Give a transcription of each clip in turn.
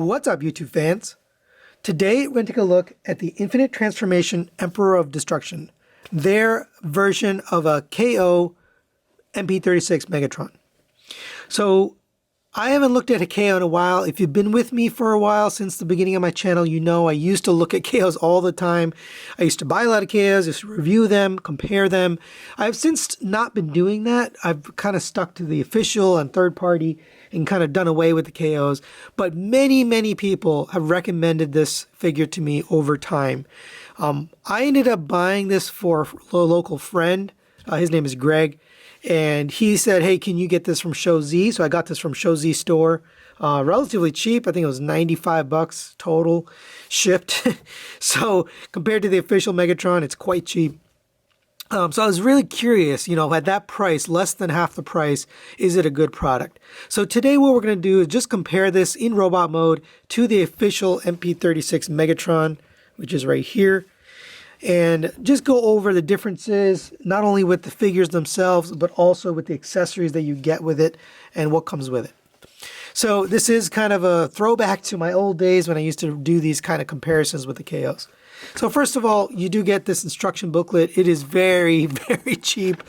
What's up, YouTube fans? Today we're going to take a look at the Infinite Transformation Emperor of Destruction, their version of a KO MP-36 Megatron. So I haven't looked at a KO in a while. If you've been with me for a while since the beginning of my channel, you know I used to look at KOs all the time. I used to buy a lot of KOs, just review them, compare them. I've since not been doing that. I've kind of stuck to the official and third party and kind of done away with the KOs. But many people have recommended this figure to me over time. I ended up buying this for a local friend. His name is Greg. And he said, hey, can you get this from Show Z? So I got this from Show Z store. Relatively cheap. I think it was 95 bucks total shipped. So compared to the official Megatron, it's quite cheap. So I was really curious, at that price, less than half the price, is it a good product? So today what we're going to do is just compare this in robot mode to the official MP-36 Megatron, which is right here. And just go over the differences, not only with the figures themselves, but also with the accessories that you get with it and what comes with it. So this is kind of a throwback to my old days when I used to do these kind of comparisons with the KOs. So first of all, you do get this instruction booklet. It is very cheap.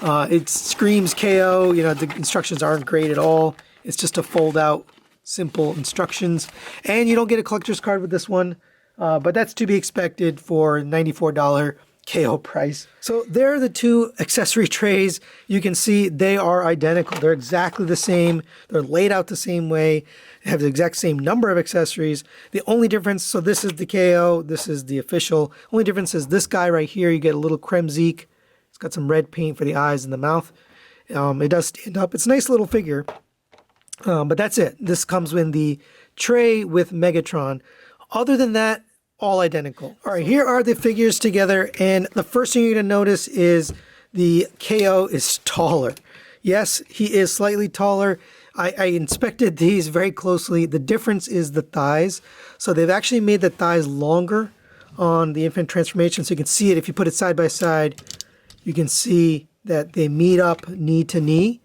It screams KO. The instructions aren't great at all. It's just a fold out, simple instructions. And you don't get a collector's card with this one. But that's to be expected for $94 KO price. So there are the two accessory trays. You can see they are identical. They're exactly the same. They're laid out the same way. They have the exact same number of accessories. The only difference, so this is the KO, this is the official. Only difference is this guy right here, you get a little Kremzik. It's got some red paint for the eyes and the mouth. It does stand up. It's a nice little figure. But that's it. This comes in the tray with Megatron. Other than that, all identical. All right, here are the figures together, and the first thing you're going to notice is the KO is taller. Yes, he is slightly taller. I inspected these very closely. The difference is the thighs. So they've actually made the thighs longer on the Infinite Transformation, so you can see it. If you put it side by side, you can see that they meet up knee to knee,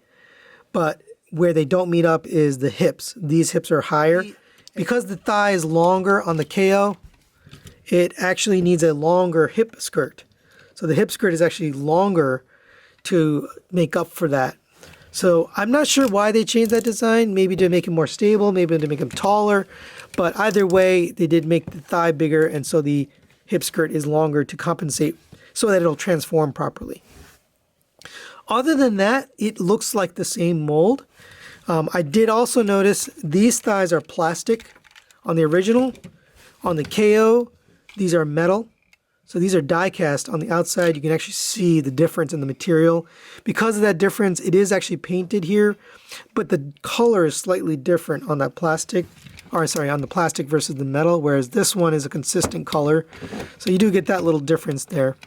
but where they don't meet up is the hips. These hips are higher. Because the thigh is longer on the KO, it actually needs a longer hip skirt. So the hip skirt is actually longer to make up for that. So I'm not sure why they changed that design. Maybe to make it more stable, maybe to make him taller. But either way, they did make the thigh bigger, and so the hip skirt is longer to compensate so that it'll transform properly. Other than that, it looks like the same mold. I did also notice these thighs are plastic on the original. On the KO, these are metal. So these are die cast on the outside. You can actually see the difference in the material. Because of that difference, it is actually painted here, but the color is slightly different on that plastic, on the plastic versus the metal, whereas this one is a consistent color. So you do get that little difference there.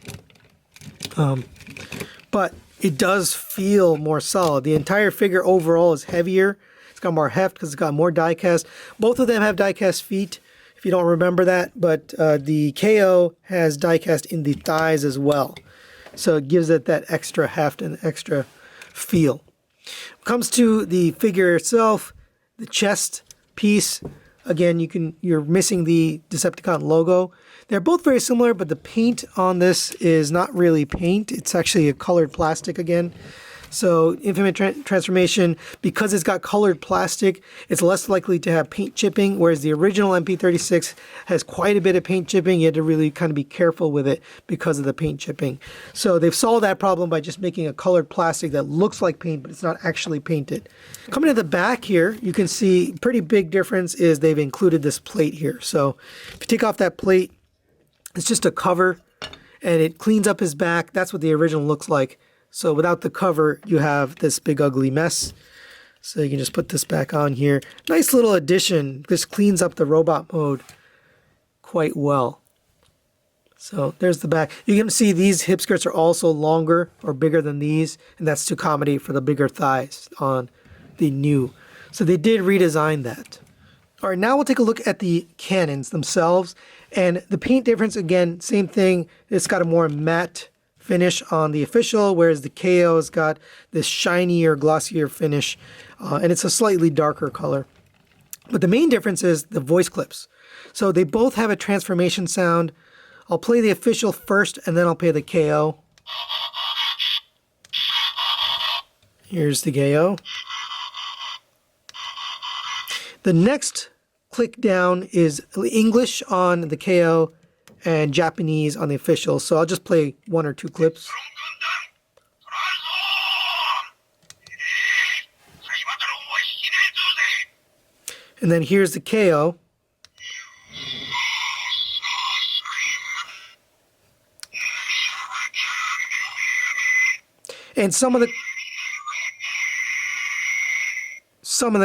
But it does feel more solid. The entire figure overall is heavier. It's got more heft because it's got more die cast. Both of them have die cast feet, if you don't remember that, but the KO has die cast in the thighs as well. So it gives it that extra heft and extra feel. When it comes to the figure itself, the chest piece, again, you're missing the Decepticon logo. They're both very similar, but the paint on this is not really paint. It's actually a colored plastic again. So Infinite Transformation, because it's got colored plastic, it's less likely to have paint chipping, whereas the original MP-36 has quite a bit of paint chipping. You had to really kind of be careful with it because of the paint chipping. So they've solved that problem by just making a colored plastic that looks like paint, but it's not actually painted. Coming to the back here, you can see pretty big difference is they've included this plate here. So if you take off that plate, it's just a cover, and it cleans up his back. That's what the original looks like. So without the cover, you have this big ugly mess. So you can just put this back on here. Nice little addition. This cleans up the robot mode quite well. So there's the back. You can see these hip skirts are also longer or bigger than these, and that's to accommodate for the bigger thighs on the new. So they did redesign that. All right, now we'll take a look at the cannons themselves. And the paint difference, again, same thing. It's got a more matte finish on the official, whereas the KO has got this shinier, glossier finish, and it's a slightly darker color. But the main difference is the voice clips. So they both have a transformation sound. I'll play the official first, and then I'll play the KO. Here's the KO. The next click down is English on the KO and Japanese on the official. So I'll just play one or two clips. And then here's the KO. And some of the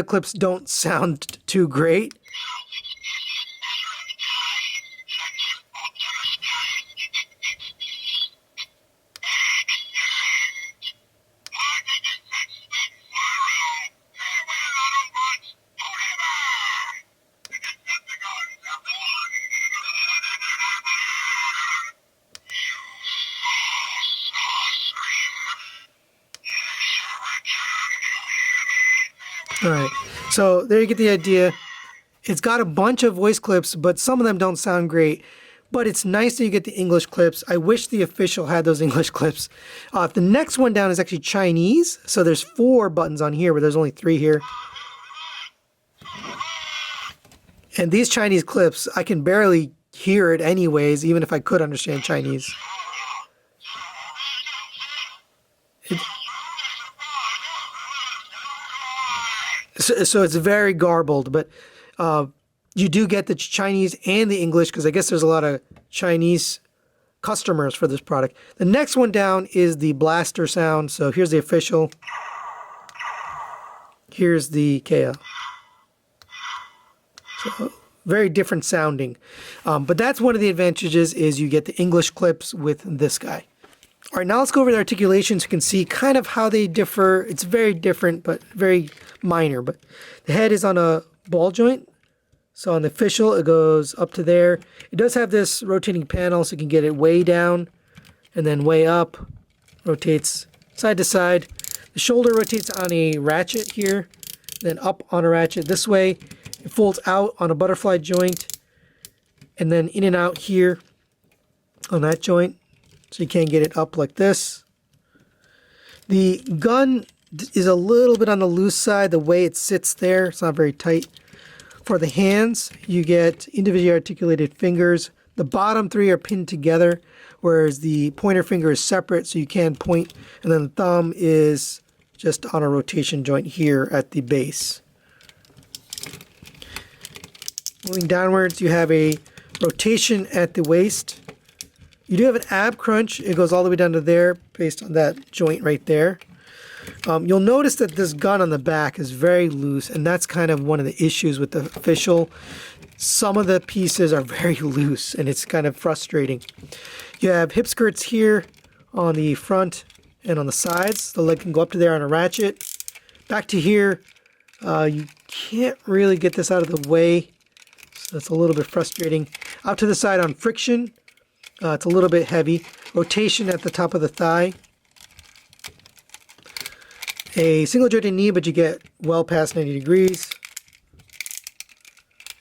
clips don't sound too great. All right, so there you get the idea. It's got a bunch of voice clips, but some of them don't sound great. But it's nice that you get the English clips. I wish the official had those English clips. The next one down is actually Chinese. So there's 4 buttons on here, but there's only 3 here. And these Chinese clips, I can barely hear it anyways, even if I could understand Chinese. So it's very garbled, but you do get the Chinese and the English, because I guess there's a lot of Chinese customers for this product. The next one down is the blaster sound. So here's the official. Here's the KO. So very different sounding. But that's one of the advantages, is you get the English clips with this guy. All right, now let's go over the articulations. You can see kind of how they differ. It's very different, but very minor. But the head is on a ball joint. So on the official, it goes up to there. It does have this rotating panel, so you can get it way down and then way up. Rotates side to side. The shoulder rotates on a ratchet here, then up on a ratchet this way. It folds out on a butterfly joint, and then in and out here on that joint. So you can get it up like this. The gun is a little bit on the loose side, the way it sits there. It's not very tight. For the hands, you get individually articulated fingers. The bottom 3 are pinned together, whereas the pointer finger is separate, so you can point. And then the thumb is just on a rotation joint here at the base. Moving downwards, you have a rotation at the waist. You do have an ab crunch. It goes all the way down to there based on that joint right there. You'll notice that this gun on the back is very loose, and that's kind of one of the issues with the official. Some of the pieces are very loose, and it's kind of frustrating. You have hip skirts here on the front and on the sides. The leg can go up to there on a ratchet. Back to here, you can't really get this out of the way, so that's a little bit frustrating. Out to the side on friction. It's a little bit heavy. Rotation at the top of the thigh. A single jointed knee, but you get well past 90 degrees.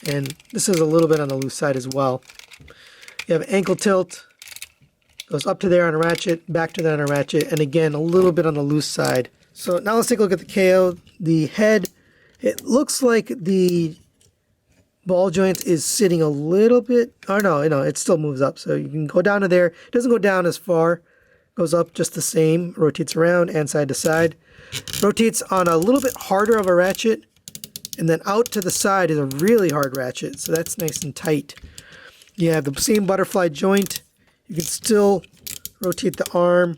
And this is a little bit on the loose side as well. You have ankle tilt. Goes up to there on a ratchet, back to there on a ratchet, and again, a little bit on the loose side. So now let's take a look at the KO. The head, it looks like the ball joint is sitting a little bit, oh no, it still moves up. So you can go down to there. It doesn't go down as far. Goes up just the same, rotates around and side to side. Rotates on a little bit harder of a ratchet, and then out to the side is a really hard ratchet. So that's nice and tight. You have the same butterfly joint. You can still rotate the arm.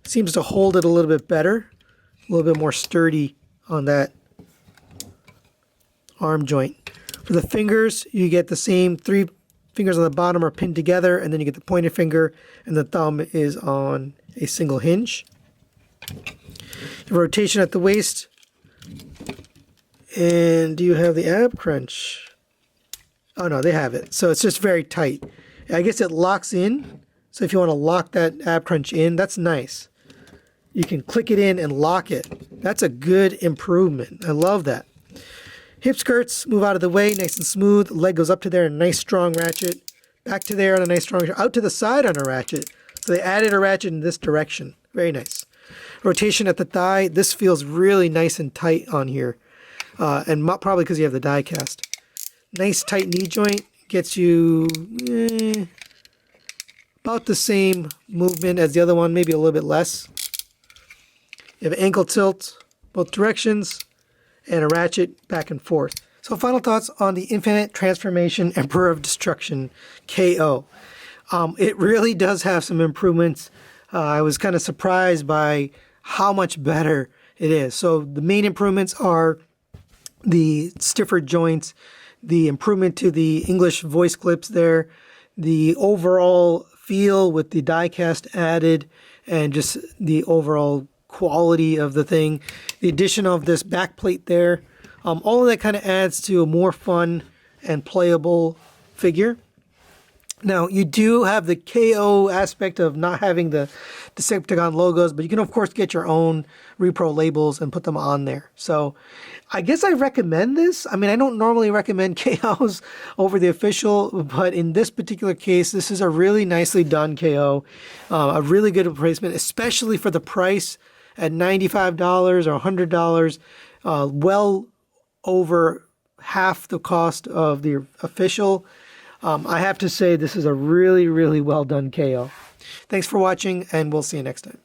Seems to hold it a little bit better. A little bit more sturdy on that arm joint. For the fingers, you get the same 3 fingers on the bottom are pinned together, and then you get the pointer finger, and the thumb is on a single hinge. Rotation at the waist. And do you have the ab crunch? Oh no, they have it. So it's just very tight. I guess it locks in. So if you want to lock that ab crunch in, that's nice. You can click it in and lock it. That's a good improvement. I love that. Hip skirts move out of the way, nice and smooth. Leg goes up to there, a nice strong ratchet. Back to there on a nice strong, out to the side on a ratchet. So they added a ratchet in this direction. Very nice. Rotation at the thigh. This feels really nice and tight on here. And probably because you have the die cast. Nice tight knee joint. Gets you about the same movement as the other one, maybe a little bit less. You have ankle tilt, both directions, and a ratchet back and forth. So final thoughts on the Infinite Transformation Emperor of Destruction KO. It really does have some improvements. I was kind of surprised by how much better it is. So the main improvements are the stiffer joints, the improvement to the English voice clips there, the overall feel with the die cast added, and just the overall quality of the thing. The addition of this back plate there, all of that kind of adds to a more fun and playable figure. Now, you do have the KO aspect of not having the Decepticon logos, but you can, of course, get your own repro labels and put them on there. So I guess I recommend this. I mean, I don't normally recommend KOs over the official, but in this particular case, this is a really nicely done KO, a really good replacement, especially for the price at $95 or $100, well over half the cost of the official. I have to say this is a really, really well done KO. Thanks for watching, and we'll see you next time.